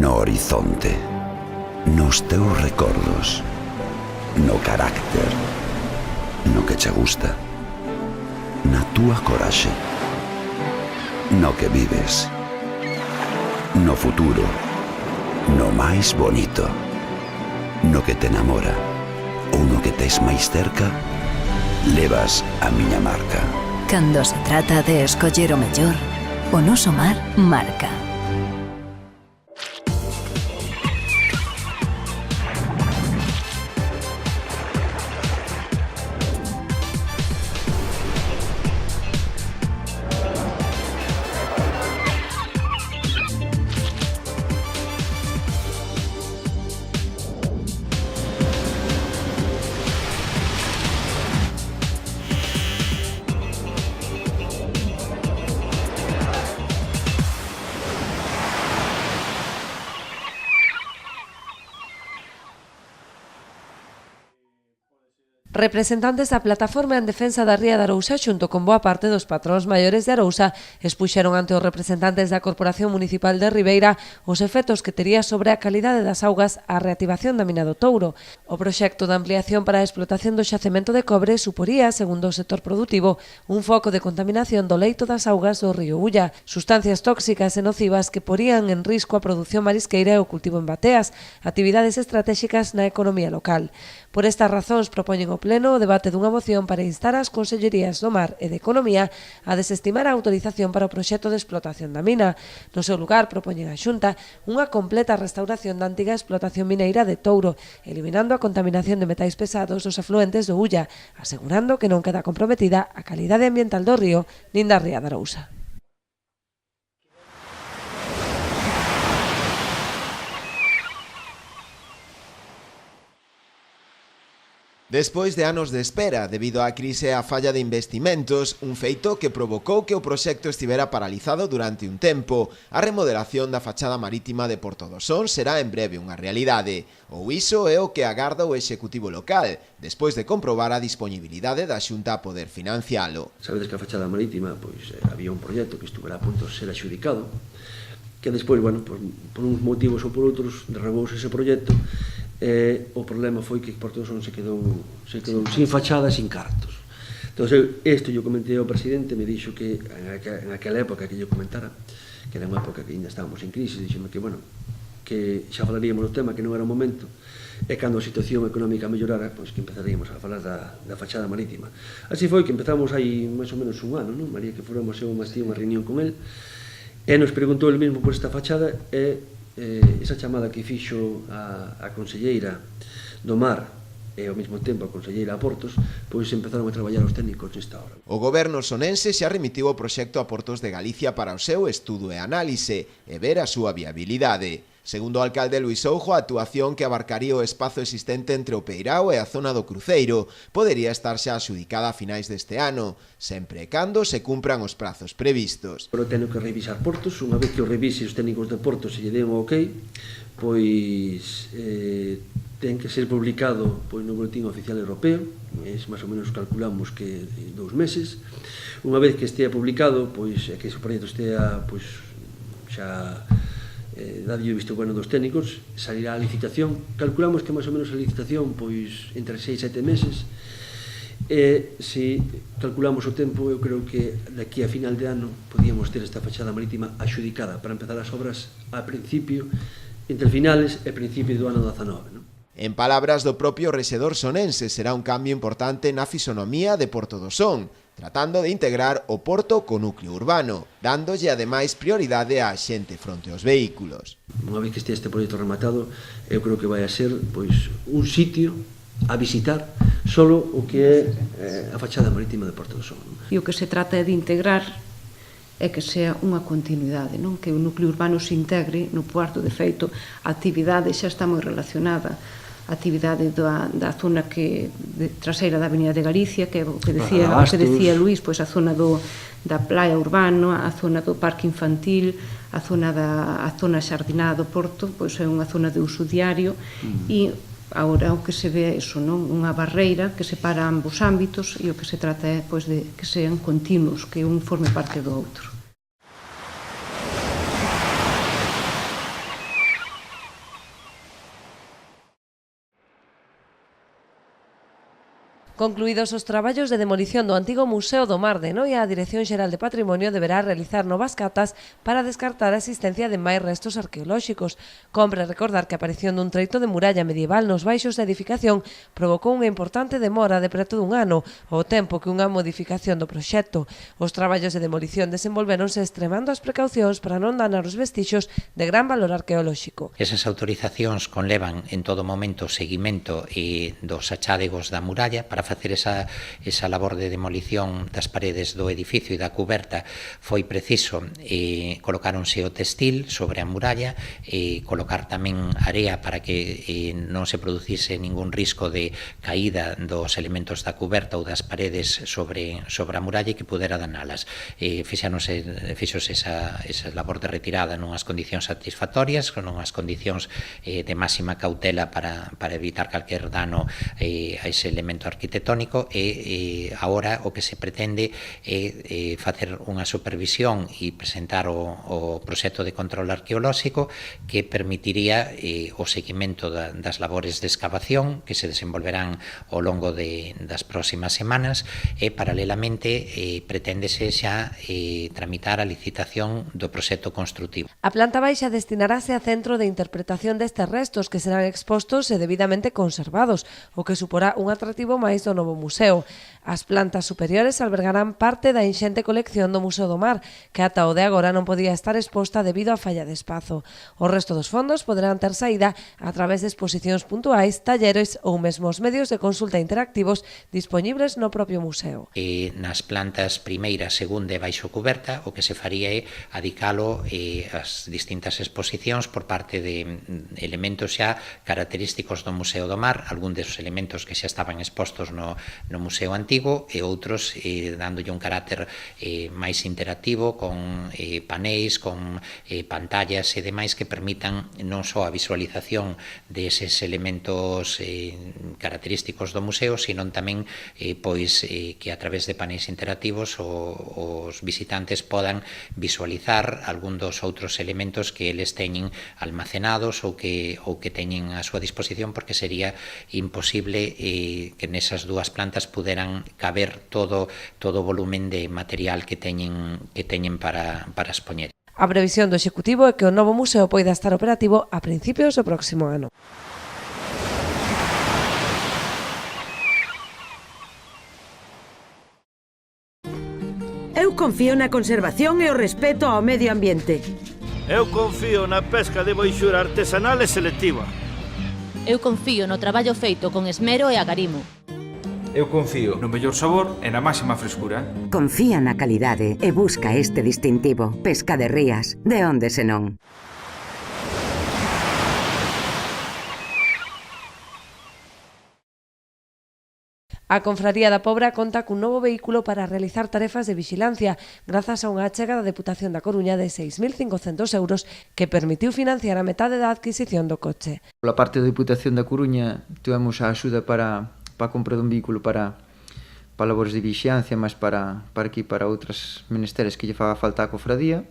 no horizonte, nos teus recordos, no carácter, no que che gusta, na túa coraxe, no que vives, no futuro, no máis bonito, no que te enamora ou no que tes máis cerca, levas a miña marca. Cando se trata de escoller o mellor, o noso mar marca. Representantes da plataforma en defensa da ría de Arousa xunto con boa parte dos patróns maiores de Arousa expuxeron ante os representantes da Corporación Municipal de Ribeira os efectos que tería sobre a calidade das augas a reactivación da mina do Touro. O proxecto de ampliación para a explotación do xacemento de cobre suporía, segundo o sector productivo, un foco de contaminación do leito das augas do río Ulla, sustancias tóxicas e nocivas que porían en risco a produción marisqueira e o cultivo en bateas, actividades estratégicas na economía local. Por estas razóns propoñen o Pleno o debate dunha moción para instar ás Consellerías do Mar e de Economía a desestimar a autorización para o proxecto de explotación da mina. No seu lugar propoñen a Xunta unha completa restauración da antiga explotación mineira de Touro, eliminando a contaminación de metais pesados dos afluentes do Ulla, asegurando que non queda comprometida a calidade ambiental do río nin da ría de Arousa. Despois de anos de espera, debido á crise e á falla de investimentos, un feito que provocou que o proxecto estivera paralizado durante un tempo, a remodelación da fachada marítima de Porto do Son será en breve unha realidade. Ou iso é o que agarda o Executivo local, despois de comprobar a disponibilidade da Xunta a poder financialo. Sabedes que a fachada marítima, pois, había un proxecto que estuvera a punto de ser adxudicado, que despois, bueno, por uns motivos ou por outros, derrabouse ese proxecto. O problema foi que Porto do Son se quedou sin fachada e sin cartos. Entón, isto eu comentei ao presidente, me dixo que en aquela época que eu comentara, que era unha época que ainda estábamos en crisis, dixeme que, bueno, que xa falaríamos do tema, que non era o momento, e cando a situación económica mellorara, pois que empezaríamos a falar da fachada marítima. Así foi que empezamos aí máis ou menos un ano, non? María que fóramos unha reunión con el, e nos preguntou el mesmo por esta fachada, e esa chamada que fixo a conselleira do Mar e ao mesmo tempo a conselleira a Portos, pois empezaron a traballar os técnicos nesta hora. O goberno sonense xa remitiu o proxecto a Portos de Galicia para o seu estudo e análise e ver a súa viabilidade. Segundo o alcalde Luís Oujo, a actuación que abarcaría o espazo existente entre o Peirao e a zona do Cruceiro podería estar xa adxudicada a finais deste ano, sempre e cando se cumpran os prazos previstos. Pero teño que revisar Portos, unha vez que o revise os técnicos de Portos e lle den o ok, pois ten que ser publicado no Boletín Oficial Europeo, máis ou menos calculamos que 2 meses. Unha vez que estea publicado, pois que ese proxecto estea xa dalle o visto bueno dos técnicos, salirá a licitación. Calculamos que máis ou menos a licitación pois entre 6 e 7 meses, e se calculamos o tempo, eu creo que daqui a final de ano podíamos ter esta fachada marítima adxudicada para empezar as obras a principio, entre finales e principio do ano 19, non? En palabras do propio rexedor sonense, será un cambio importante na fisonomía de Porto do Son, tratando de integrar o porto co núcleo urbano, dándolle ademais prioridade á xente fronte aos vehículos. Unha vez que este proxecto rematado, eu creo que vai a ser un sitio a visitar solo o que é a fachada marítima de Porto do Son. E o que se trata é de integrar é que sea unha continuidade, non? Que o núcleo urbano se integre no puerto. De feito, a actividade xa está moi relacionada a actividade da zona traseira da Avenida de Galicia, que é o que decía Luís, pois a zona da praia urbana, a zona do parque infantil, a zona xardinada do Porto, pois é unha zona de uso diario, e agora o que se ve é iso, non? Unha barreira que separa ambos ámbitos, e o que se trata é de que sean continuos, que un forme parte do outro. Concluídos os traballos de demolición do antigo Museo do Mar de Noia, a Dirección Xeral de Patrimonio deberá realizar novas catas para descartar a existencia de máis restos arqueolóxicos. Compre recordar que a aparición dun treito de muralla medieval nos baixos da edificación provocou unha importante demora de preto dun ano, ao tempo que unha modificación do proxecto. Os traballos de demolición desenvolveronse extremando as precaucións para non danar os vestixos de gran valor arqueolóxico. Esas autorizacións conlevan en todo momento o seguimento dos achádegos da muralla. Para facer esa labor de demolición das paredes do edificio e da cuberta foi preciso colocáronse o textil sobre a muralla e colocar tamén area para que non se producise ningún risco de caída dos elementos da cuberta ou das paredes sobre a muralla e que pudera danalas. Fixose esa labor de retirada nunhas condicións satisfactorias, con unhas condicións de máxima cautela para evitar calquer dano a ese elemento arquitectónico e agora o que se pretende é facer unha supervisión e presentar o proxecto de control arqueolóxico que permitiría o seguimento das labores de excavación que se desenvolverán ao longo das próximas semanas e paralelamente preténdese xa tramitar a licitación do proxecto construtivo. A planta baixa destinarase a centro de interpretación destes restos que serán expostos e debidamente conservados, o que suporá un atractivo máis do novo museo. As plantas superiores albergarán parte da inxente colección do Museo do Mar, que ata o de agora non podía estar exposta debido á falla de espazo. O resto dos fondos poderán ter saída a través de exposicións puntuais, talleres ou mesmo os medios de consulta interactivos dispoñibles no propio museo. Nas plantas primeira, segunda e baixo cuberta, o que se faría é adicalo ás distintas exposicións por parte de elementos xa característicos do Museo do Mar, algún desos elementos que xa estaban expostos no Museo Antigo e outros dándolle un carácter máis interactivo con paneis, con pantallas e demais que permitan non só a visualización deses elementos característicos do museo, sino tamén que a través de paneis interactivos os visitantes podan visualizar algún dos outros elementos que eles teñen almacenados ou que teñen a súa disposición, porque sería imposible que nesas dúas plantas puderan caber todo o volumen de material que teñen para expoñer. A previsión do Executivo é que o novo museo poida estar operativo a principios do próximo ano. Eu confío na conservación e o respeto ao medio ambiente. Eu confío na pesca de boixura artesanal e selectiva. Eu confío no traballo feito con esmero e agarimo. Eu confío no mellor sabor e na máxima frescura. Confía na calidade e busca este distintivo. Pesca de Rías, de onde senón. A Confraría da Pobra conta cun novo vehículo para realizar tarefas de vixilancia grazas a unha achega da Deputación da Coruña de 6.500 euros que permitiu financiar a metade da adquisición do coche. Pola parte da Deputación da Coruña tivemos a axuda para a compra dun vehículo para labores de vixiancia, mas para outras menesteres que lle faga falta á cofradía.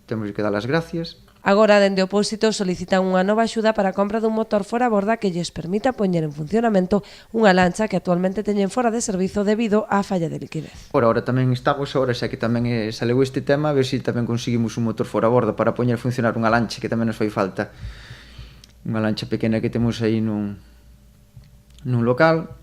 Temos que dar as gracias. Agora, dende o Pósito, solicitan unha nova axuda para a compra dun motor fora borda que lles permita poñer en funcionamento unha lancha que actualmente teñen fora de servizo debido á falla de liquidez. Por ahora tamén estamos, xa que tamén saleu este tema, a ver se tamén conseguimos un motor fora borda para poñer a funcionar unha lancha que tamén nos fai falta. Unha lancha pequena que temos aí nun local.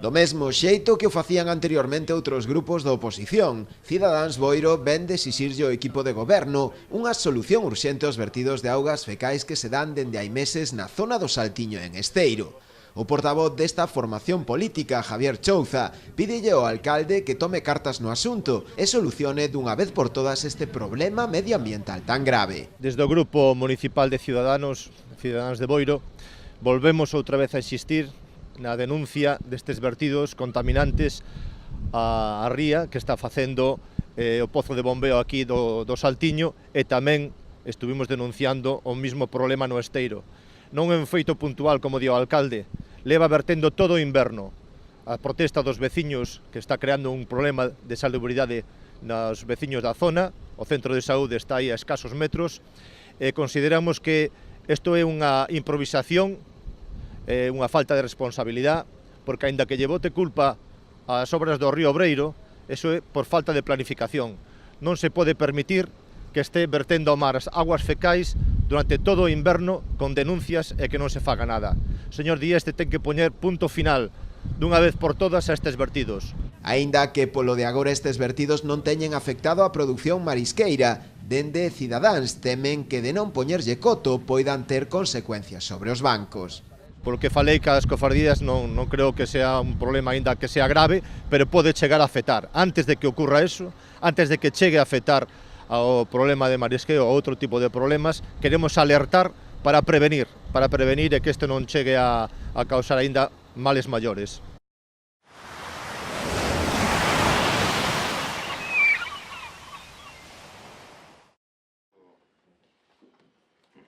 Do mesmo xeito que o facían anteriormente outros grupos da oposición, Cidadáns Boiro ven de exixirlle ao equipo de goberno unha solución urxente aos vertidos de augas fecais que se dan dende hai meses na zona do Saltiño en Esteiro. O portavoz desta formación política, Javier Chouza, pídelle ao alcalde que tome cartas no asunto e solucione dunha vez por todas este problema medioambiental tan grave. Desde o Grupo Municipal de Cidadáns de Boiro, volvemos outra vez a insistir na denuncia destes vertidos contaminantes á ría que está facendo o pozo de bombeo aquí do Saltiño, e tamén estuvimos denunciando o mismo problema no Esteiro. Non é un feito puntual, como di o alcalde, leva vertendo todo o inverno. A protesta dos veciños que está creando un problema de salubridade nos veciños da zona, o centro de saúde está aí a escasos metros, e consideramos que isto é unha improvisación, unha falta de responsabilidade, porque aínda que lle bote culpa ás obras do río Obreiro, eso é por falta de planificación. Non se pode permitir que este vertendo ao mar as aguas fecais durante todo o inverno con denuncias e que non se faga nada. Señor Dieste ten que poñer punto final dunha vez por todas a estes vertidos. Aínda que polo de agora estes vertidos non teñen afectado a produción marisqueira, dende Cidadáns temen que de non poñerlle coto poidan ter consecuencias sobre os bancos. Polo que falei que as cofradías non creo que sea un problema aínda que sea grave, pero pode chegar a afectar. Antes de que ocurra eso, antes de que chegue a afectar ao problema de marisqueo ou outro tipo de problemas, queremos alertar para prevenir e que isto non chegue a causar aínda males maiores.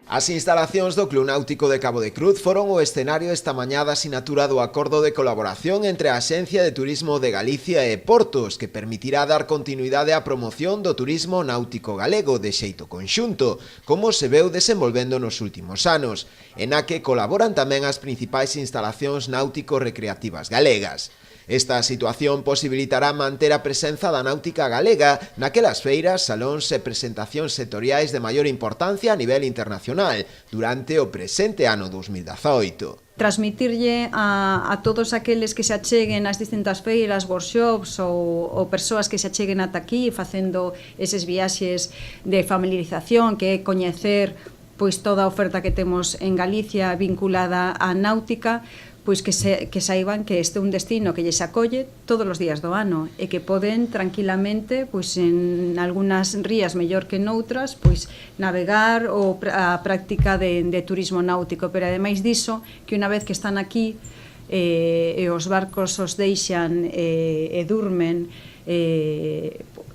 As instalacións do Club Náutico de Cabo de Cruz foron o escenario esta mañá da sinatura do acordo de colaboración entre a Axencia de Turismo de Galicia e Portos, que permitirá dar continuidade á promoción do turismo náutico galego de xeito conxunto, como se veu desenvolvendo nos últimos anos, e na que colaboran tamén as principais instalacións náutico-recreativas galegas. Esta situación posibilitará manter a presenza da náutica galega naquelas feiras, salóns e presentacións sectoriais de maior importancia a nivel internacional durante o presente ano 2018. Transmitirlle a todos aqueles que se acheguen ás distintas feiras, workshops ou persoas que se acheguen ata aquí facendo eses viaxes de familiarización, que é coñecer pois toda a oferta que temos en Galicia vinculada á náutica, pois que saiban que este é un destino que lles acolle todos os días do ano e que poden tranquilamente, pois en algunhas rías mellor que noutras, pois navegar ou a práctica de turismo náutico, pero ademais diso, que unha vez que están aquí e os barcos os deixan e durmen,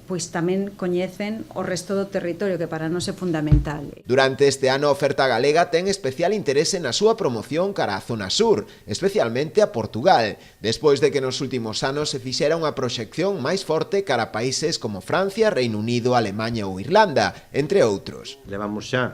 pois tamén coñecen o resto do territorio, que para nós é fundamental. Durante este ano a oferta galega ten especial interese na súa promoción cara á zona sur, especialmente a Portugal, despois de que nos últimos anos se fixera unha proxección máis forte cara a países como Francia, Reino Unido, Alemaña ou Irlanda, entre outros. Levamos xa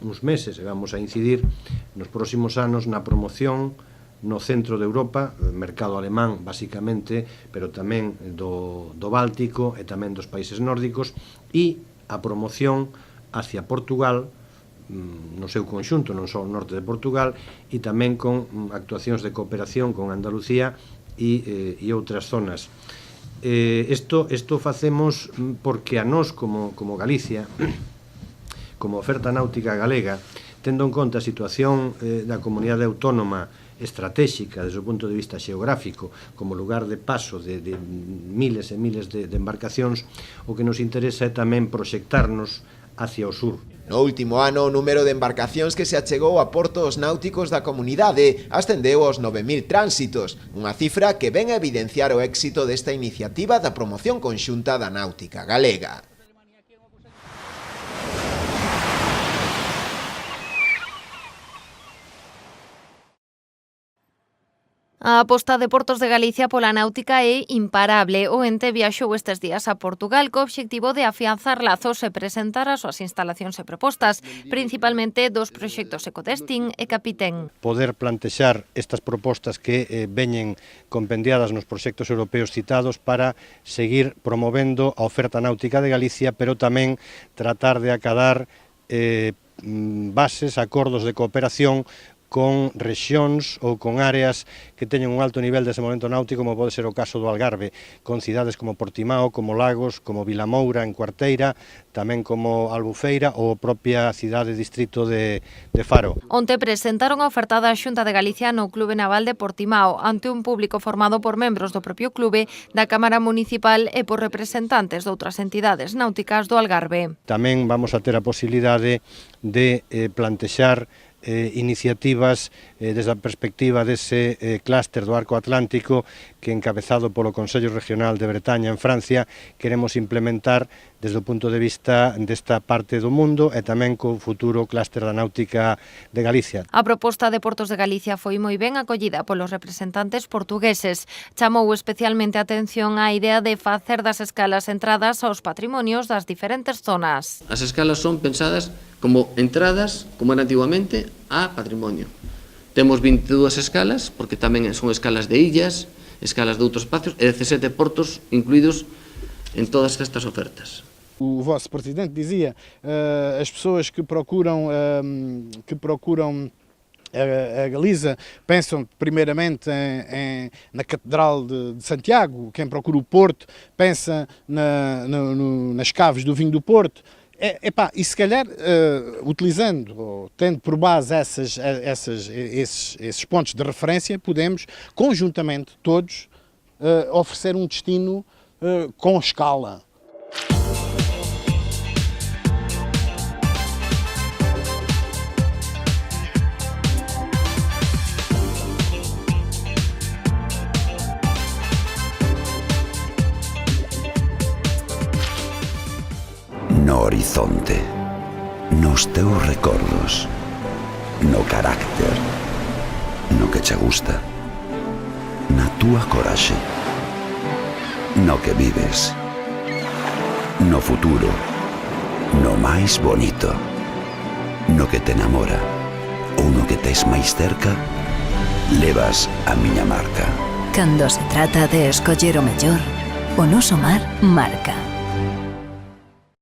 uns meses e vamos a incidir nos próximos anos na promoción no centro de Europa, mercado alemán basicamente, pero tamén do Báltico e tamén dos países nórdicos, e a promoción hacia Portugal no seu conxunto, non só o norte de Portugal, e tamén con actuacións de cooperación con Andalucía e outras zonas. Isto facemos porque a nós como Galicia, como oferta náutica galega, tendo en conta a situación da comunidade autónoma estratégica desde o punto de vista xeográfico, como lugar de paso de miles e miles de embarcacións, o que nos interesa é tamén proxectarnos hacia o sur. No último ano, o número de embarcacións que se achegou a portos náuticos da comunidade ascendeu aos 9.000 tránsitos, unha cifra que ven a evidenciar o éxito desta iniciativa da promoción conxunta da náutica galega. A aposta de Portos de Galicia pola náutica é imparable. O ente viaxou estes días a Portugal co obxectivo de afianzar lazos e presentar as súas instalacións e propostas, principalmente dos proxectos Ecodestin e Capitén. Poder plantexar estas propostas que veñen compendiadas nos proxectos europeos citados para seguir promovendo a oferta náutica de Galicia, pero tamén tratar de acadar bases, acordos de cooperación con rexións ou con áreas que teñen un alto nivel de desenvolvemento náutico, como pode ser o caso do Algarve, con cidades como Portimao, como Lagos, como Vilamoura en Cuarteira, tamén como Albufeira ou a propia cidade distrito de Faro. Onte presentaron a oferta da Xunta de Galicia no Clube Naval de Portimao ante un público formado por membros do propio clube, da Cámara Municipal e por representantes de outras entidades náuticas do Algarve. Tamén vamos a ter a posibilidade de plantexar iniciativas desde a perspectiva dese clúster do Arco Atlántico que encabezado polo Consello Regional de Bretaña en Francia queremos implementar desde o punto de vista desta parte do mundo e tamén co futuro clúster da náutica de Galicia. A proposta de Portos de Galicia foi moi ben acollida polos representantes portugueses. Chamou especialmente a atención a idea de facer das escalas entradas aos patrimonios das diferentes zonas. As escalas son pensadas como entradas, como era antiguamente, a patrimonio. Temos 22 escalas, porque tamén son escalas de illas, escalas de outros espacios, e 17 portos incluídos en todas estas ofertas. O vosso presidente dizia, as pessoas que procuram a Galiza pensam primeiramente na Catedral de Santiago, quem procura o Porto pensa nas caves do vinho do Porto. E se calhar, utilizando ou tendo por base esses pontos de referência, podemos conjuntamente todos oferecer um destino com escala. No horizonte, nos teus recordos, no carácter, no que che gusta, na túa coraxe, no que vives, no futuro, no máis bonito, no que te enamora ou no que tes máis cerca, levas a miña marca. Cando se trata de escoller o mellor, o noso mar marca.